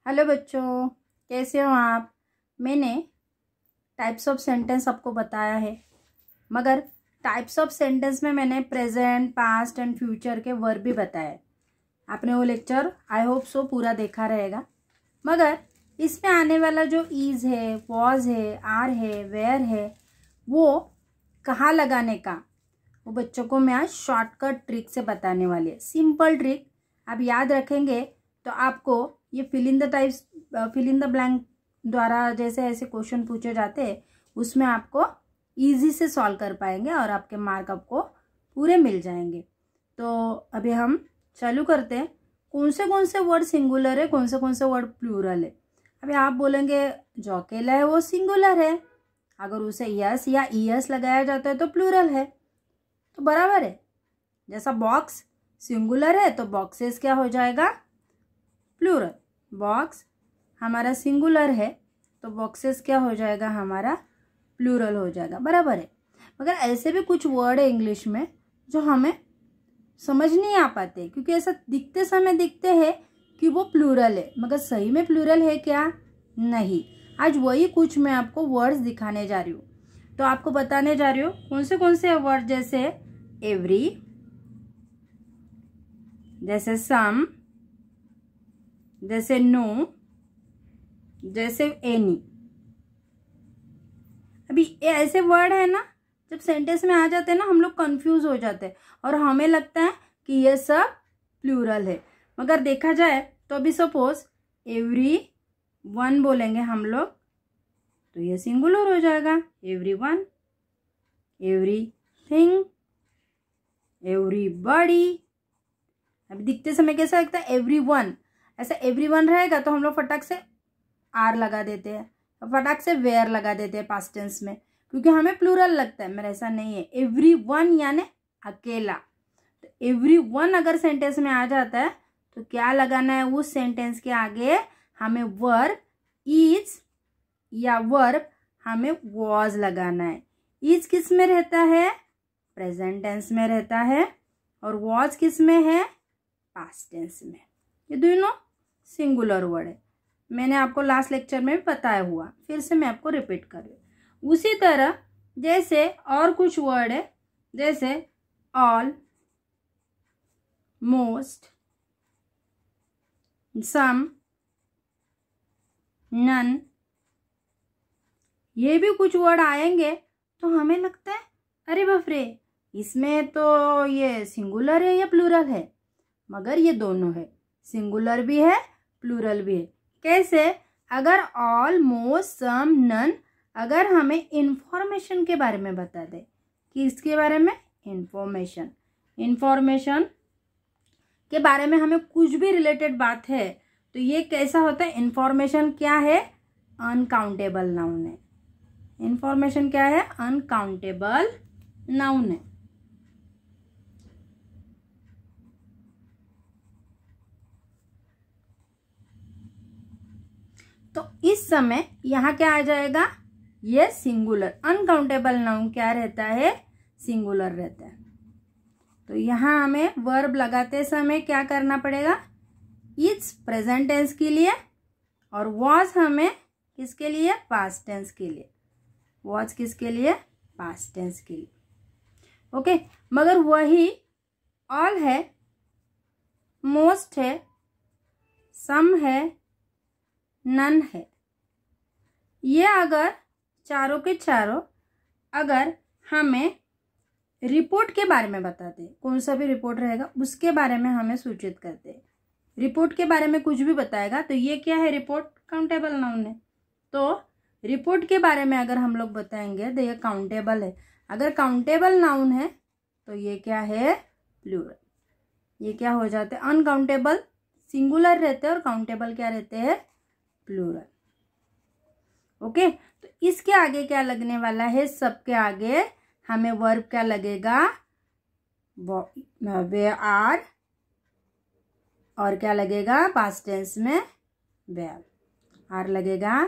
Hello बच्चों, कैसे हो आप। मैंने टाइप्स ऑफ सेंटेंस आपको बताया है, मगर टाइप्स ऑफ सेंटेंस में मैंने प्रेजेंट, पास्ट एंड फ्यूचर के वर्ब भी बताए। आपने वो लेक्चर आई होप सो पूरा देखा रहेगा। मगर इसमें आने वाला जो इज है, वॉज है, आर है, वेयर है, वो कहाँ लगाने का, वो बच्चों को मैं आज शॉर्टकट ट्रिक से बताने वाली है। सिंपल ट्रिक आप याद रखेंगे तो आपको ये फिल इन द ब्लैंक द्वारा जैसे ऐसे क्वेश्चन पूछे जाते हैं उसमें आपको इजी से सॉल्व कर पाएंगे और आपके मार्क आपको पूरे मिल जाएंगे। तो अभी हम चालू करते हैं। कौन से वर्ड सिंगुलर है, कौन से वर्ड प्लूरल है। अभी आप बोलेंगे जो अकेला है वो सिंगुलर है, अगर उसे यस या ईएस लगाया जाता है तो प्लूरल है, तो बराबर है। जैसा बॉक्स सिंगुलर है तो बॉक्सेस क्या हो जाएगा, प्लूरल। बॉक्स हमारा सिंगुलर है तो बॉक्सेस क्या हो जाएगा, हमारा प्लूरल हो जाएगा, बराबर है। मगर ऐसे भी कुछ वर्ड है इंग्लिश में जो हमें समझ नहीं आ पाते, क्योंकि ऐसा दिखते समय दिखते हैं कि वो प्लूरल है, मगर सही में प्लूरल है क्या, नहीं। आज वही कुछ मैं आपको वर्ड्स दिखाने जा रही हूँ। तो आपको बताने जा रही हूँ कौन से वर्ड, जैसे एवरी, जैसे सम, जैसे नो, जैसे एनी। अभी ये ऐसे वर्ड है ना, जब सेंटेंस में आ जाते हैं ना हम लोग कंफ्यूज हो जाते हैं और हमें लगता है कि ये सब प्लूरल है, मगर देखा जाए तो अभी सपोज एवरी वन बोलेंगे हम लोग तो ये सिंगुलर हो जाएगा, every one, every thing, everybody. अभी दिखते समय कैसा लगता है, एवरी वन। ऐसा एवरी वन रहेगा तो हम लोग फटाक से आर लगा देते हैं, फटाक से वेयर लगा देते हैं पास्ट टेंस में, क्योंकि हमें प्लूरल लगता है, मेरा ऐसा नहीं है। एवरी वन यानी अकेला, तो एवरी वन अगर सेंटेंस में आ जाता है तो क्या लगाना है, उस सेंटेंस के आगे हमें वर्ब इज या वर्ब हमें वॉज लगाना है। इज किस में रहता है, प्रेजेंट टेंस में रहता है, और वॉज किस में है, पास्ट टेंस में। ये दोनों सिंगुलर वर्ड है, मैंने आपको लास्ट लेक्चर में भी बताया हुआ, फिर से मैं आपको रिपीट कर रही हूँ। उसी तरह जैसे और कुछ वर्ड है, जैसे ऑल, मोस्ट, सम, नन, ये भी कुछ वर्ड आएंगे तो हमें लगता है अरे बाप रे, इसमें तो ये सिंगुलर है या प्लूरल है, मगर ये दोनों है, सिंगुलर भी है प्लूरल भी है। कैसे, अगर ऑल, मोस्ट, सम, नन अगर हमें इंफॉर्मेशन के बारे में बता दे, कि इसके बारे में इंफॉर्मेशन के बारे में हमें कुछ भी रिलेटेड बात है तो ये कैसा होता है, इंफॉर्मेशन क्या है, अनकाउंटेबल नाउन है। इंफॉर्मेशन क्या है, अनकाउंटेबल नाउन है। तो इस समय यहां क्या आ जाएगा, ये सिंगुलर। अनकाउंटेबल नाउन क्या रहता है, सिंगुलर रहता है। तो यहां हमें वर्ब लगाते समय क्या करना पड़ेगा, इज प्रेजेंट टेंस के लिए, और वॉज हमें किसके लिए, पास्ट टेंस के लिए। वॉज किसके लिए, पास्ट टेंस के लिए। ओके, मगर वही ऑल है, मोस्ट है, सम है, नन है, ये अगर चारों के चारों अगर हमें रिपोर्ट के बारे में बताते, कौन सा भी रिपोर्ट रहेगा उसके बारे में हमें सूचित करते, रिपोर्ट के बारे में कुछ भी बताएगा तो ये क्या है, रिपोर्ट काउंटेबल नाउन है। तो रिपोर्ट के बारे में अगर हम लोग बताएंगे तो ये काउंटेबल है। अगर काउंटेबल नाउन है तो ये क्या है, प्लूरल। ये क्या हो जाते हैं, अनकाउंटेबल सिंगुलर रहते हैं और काउंटेबल क्या रहते हैं, प्लूरल। ओके, तो इसके आगे क्या लगने वाला है, सबके आगे हमें वर्ब क्या लगेगा, वे आर, और क्या लगेगा पास्ट टेंस में वेयर, आर लगेगा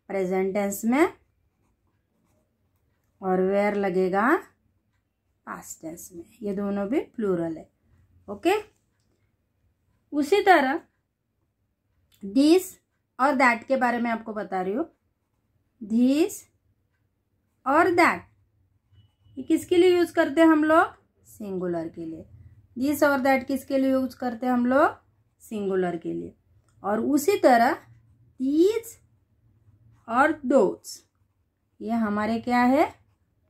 प्रेजेंट टेंस में, और वेयर लगेगा पास्ट टेंस में। ये दोनों भी प्लूरल है। ओके, उसी तरह दिस, और दैट के बारे में आपको बता रही हूँ। दिस और दैट ये किसके लिए यूज करते हैं हम लोग? सिंगुलर के लिए। दिस और दैट किसके लिए यूज करते हैं हम लोग? सिंगुलर के लिए। और उसी तरह दीज और दोज ये हमारे क्या है?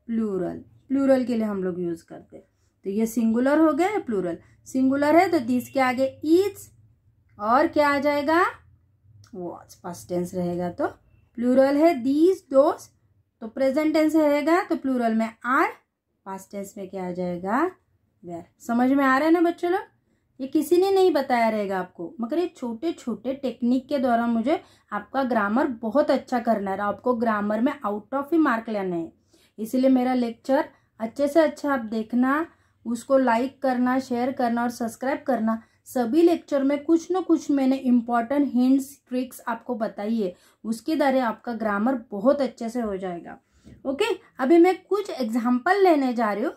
प्लूरल। प्लूरल के लिए हम लोग यूज करते हैं। तो ये सिंगुलर हो गया या प्लूरल? सिंगुलर है तो दिस के आगे इज और क्या आ जाएगा? वॉज, पास्ट टेंस रहेगा। तो प्लूरल है दीज दोज, तो प्रेजेंट टेंस रहेगा तो प्लूरल में आर, पास्ट टेंस में क्या आ जाएगा? वेयर। समझ में आ रहा है ना बच्चों लोग? ये किसी ने नहीं बताया रहेगा आपको, मगर ये छोटे छोटे टेक्निक के द्वारा मुझे आपका ग्रामर बहुत अच्छा करना है। आपको ग्रामर में आउट ऑफ ही मार्क लेना है। इसीलिए मेरा लेक्चर अच्छे से अच्छा आप देखना, उसको लाइक करना, शेयर करना और सब्सक्राइब करना। सभी लेक्चर में कुछ न कुछ मैंने इम्पॉर्टेंट हिंट्स ट्रिक्स आपको बताई है, उसके द्वारा आपका ग्रामर बहुत अच्छे से हो जाएगा। ओके, अभी मैं कुछ एग्जाम्पल लेने जा रही हूँ।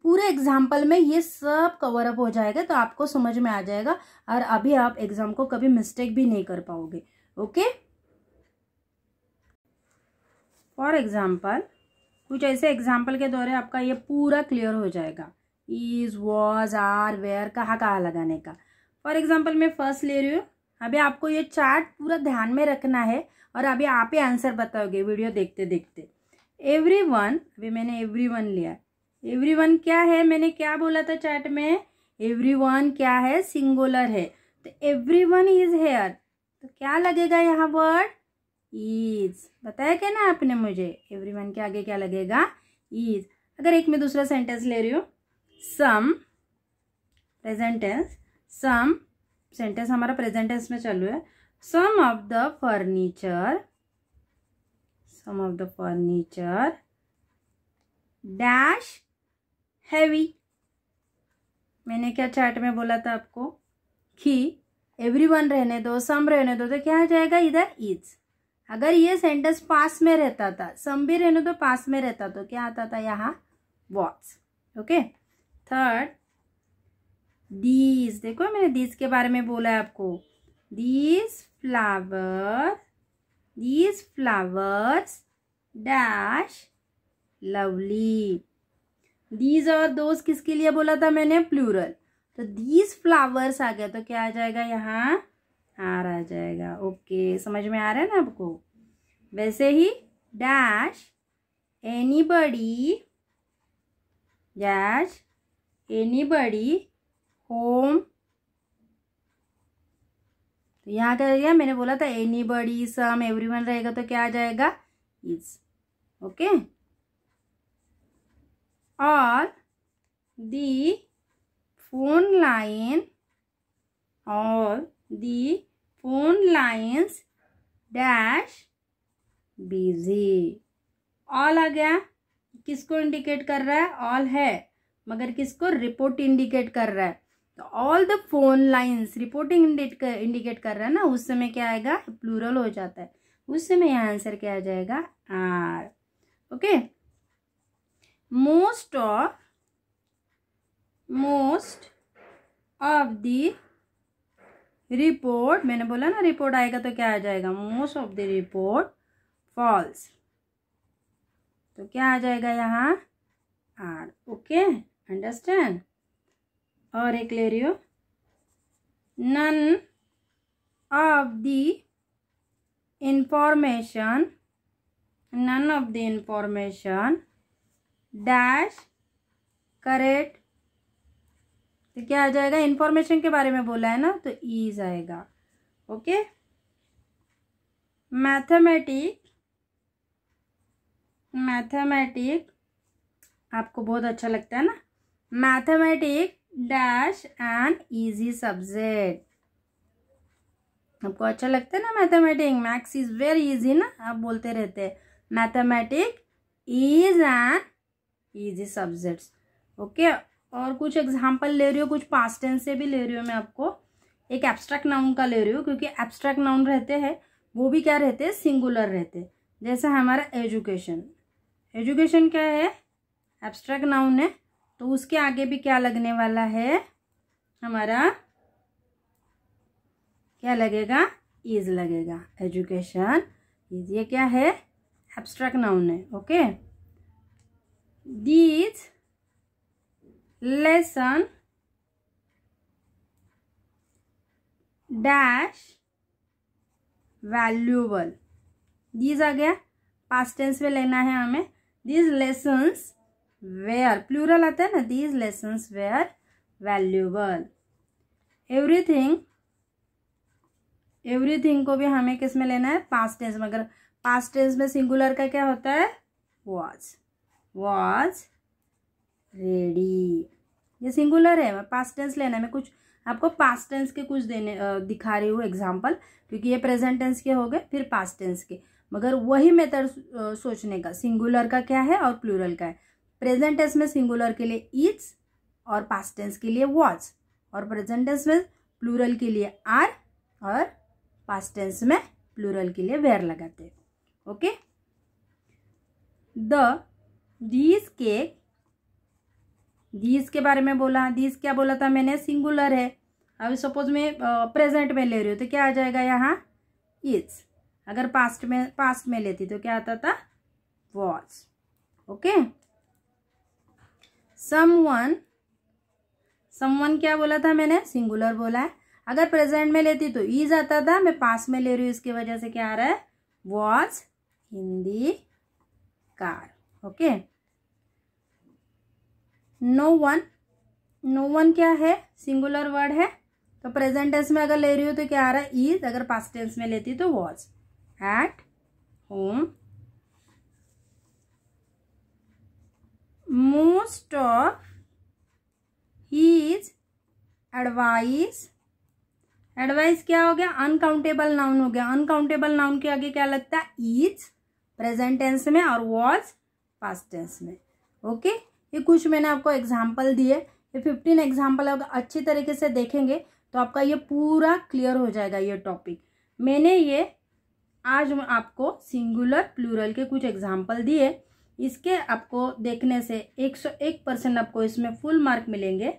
पूरे एग्जाम्पल में ये सब कवर अप हो जाएगा तो आपको समझ में आ जाएगा और अभी आप एग्जाम को कभी मिस्टेक भी नहीं कर पाओगे। ओके, फॉर एग्जाम्पल कुछ ऐसे एग्जाम्पल के द्वारा आपका ये पूरा क्लियर हो जाएगा। इज, वॉज, आर, वेयर कहाँ कहाँ लगाने का। फॉर एग्जाम्पल मैं फर्स्ट ले रही हूँ। अभी आपको ये चार्ट पूरा ध्यान में रखना है और अभी आप ही आंसर बताओगे वीडियो देखते देखते। एवरीवन, अभी मैंने एवरीवन लिया। एवरीवन क्या है? मैंने क्या बोला था चार्ट में? एवरीवन क्या है? सिंगुलर है। तो एवरीवन इज हेयर, तो क्या लगेगा यहाँ? Word is. बताया क्या ना आपने मुझे? एवरीवन के आगे क्या लगेगा? इज। अगर एक मैं दूसरा सेंटेंस ले रही हूँ, some, present tense, some sentence हमारा प्रेजेंट टेंस में चालू है। Some of the furniture, some of the furniture dash heavy. मैंने क्या चार्ट में बोला था आपको कि एवरीवन रहने दो, सम रहने दो, तो क्या आ जाएगा इधर? इज। अगर ये सेंटेंस पास में रहता था, सम भी रहने दो पास में रहता तो क्या आता था यहाँ? वॉज। Okay, third these. देखो मैंने दीज के बारे में बोला है आपको। These flowers dash lovely. These और दोज किसके लिए बोला था मैंने? प्लूरल। तो दीज फ्लावर्स आ गया तो क्या आ जाएगा यहाँ? आर आ जाएगा। ओके, समझ में आ रहा है ना आपको? वैसे ही dash anybody, dash anybody home. तो यहाँ क्या रहेगा? मैंने बोला था एनीबडी, सम, एवरीवन रहेगा तो क्या आ जाएगा? इज। ओके, और दी फोन लाइन, और the phone lines dash busy. All आ गया, किसको इंडिकेट कर रहा है? ऑल है, मगर किसको? रिपोर्ट इंडिकेट कर रहा है। तो all the phone lines reporting indicate कर रहा है ना, उस समय क्या आएगा? प्लूरल हो जाता है। उस समय यहाँ आंसर क्या आ जाएगा? Are. Okay, most of the report, मैंने बोला ना रिपोर्ट आएगा तो क्या आ जाएगा? Most of the report falls, तो क्या आ जाएगा यहाँ? आर। Okay, understand. और एक ले रही हो, none of the information dash correct. तो क्या आ जाएगा? इंफॉर्मेशन के बारे में बोला है ना, तो इज आएगा। ओके, मैथमेटिक आपको बहुत अच्छा लगता है ना। Mathematic dash an easy subject. आपको अच्छा लगता है ना mathematic? Maths is very easy ना, आप बोलते रहते हैं mathematic is an easy subject. Okay, और कुछ एग्जाम्पल ले रही हूँ, कुछ पास्ट टेंस से भी ले रही हूँ मैं आपको। एक एब्स्ट्रैक्ट नाउन का ले रही हूँ, क्योंकि एब्स्ट्रैक्ट नाउन रहते हैं वो भी क्या रहते हैं? सिंगुलर रहते हैं। जैसे हमारा एजुकेशन, एजुकेशन क्या है? एब्स्ट्रैक्ट नाउन है, तो उसके आगे भी क्या लगने वाला है? हमारा क्या लगेगा? इज लगेगा। एजुकेशन इज, ये क्या है? एब्स्ट्रैक्ट नाउन है। Okay, these lesson dash valuable. These आ गया, पास्ट टेंस में लेना है हमें। दीज लेसन्स वेयर, प्लूरल आता है ना, these lessons were valuable. Everything, everything को भी हमें किस में लेना है? पास्ट टेंस में। अगर पास्ट टेंस में सिंगुलर का क्या होता है? Was ready. ये सिंगुलर है, पास्ट टेंस लेना है। मैं कुछ आपको पास्ट टेंस के कुछ दिखा रही हूँ एग्जाम्पल, क्योंकि ये प्रेजेंट टेंस के हो गए, फिर पास्ट टेंस के। मगर वही मेथड सोचने का, सिंगुलर का क्या है और प्लूरल का है। प्रेजेंट टेंस में सिंगुलर के लिए इज और पास्ट टेंस के लिए वॉज, और प्रेजेंट टेंस में प्लूरल के लिए आर और पास्ट टेंस में प्लूरल के लिए वेयर लगाते हैं। ओके, दीज केक, दीज के बारे में बोला। दीज क्या बोला था मैंने? सिंगुलर है। अब सपोज मैं प्रेजेंट में ले रही हूँ तो क्या आ जाएगा यहाँ? इज। अगर पास्ट में लेती तो क्या आता था? वॉज। ओके, समवन क्या बोला था मैंने? सिंगुलर बोला है। अगर प्रेजेंट में लेती तो इज आता था, मैं पास्ट में ले रही हूँ, इसकी वजह से क्या आ रहा है? Was in the car. Okay, no one क्या है? सिंगुलर वर्ड है, तो प्रेजेंट टेंस में अगर ले रही हूँ तो क्या आ रहा है? इज। अगर पास्ट टेंस में लेती तो was. At home, most of his advice. Advice क्या हो गया? अनकाउंटेबल नाउन हो गया। अनकाउंटेबल नाउन के आगे क्या लगता है? इज प्रेजेंट टेंस में और वॉज पास्ट टेंस में। ओके, ये कुछ मैंने आपको एग्जाम्पल दिए। ये 15 एग्जाम्पल अगर अच्छी तरीके से देखेंगे तो आपका ये पूरा क्लियर हो जाएगा ये टॉपिक। मैंने ये आज आपको सिंगुलर प्लूरल के कुछ एग्जाम्पल दिए। इसके आपको देखने से 101% आपको इसमें फुल मार्क मिलेंगे।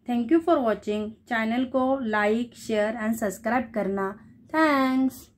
Thank you for watching. Channel को लाइक, शेयर एंड सब्सक्राइब करना। थैंक्स।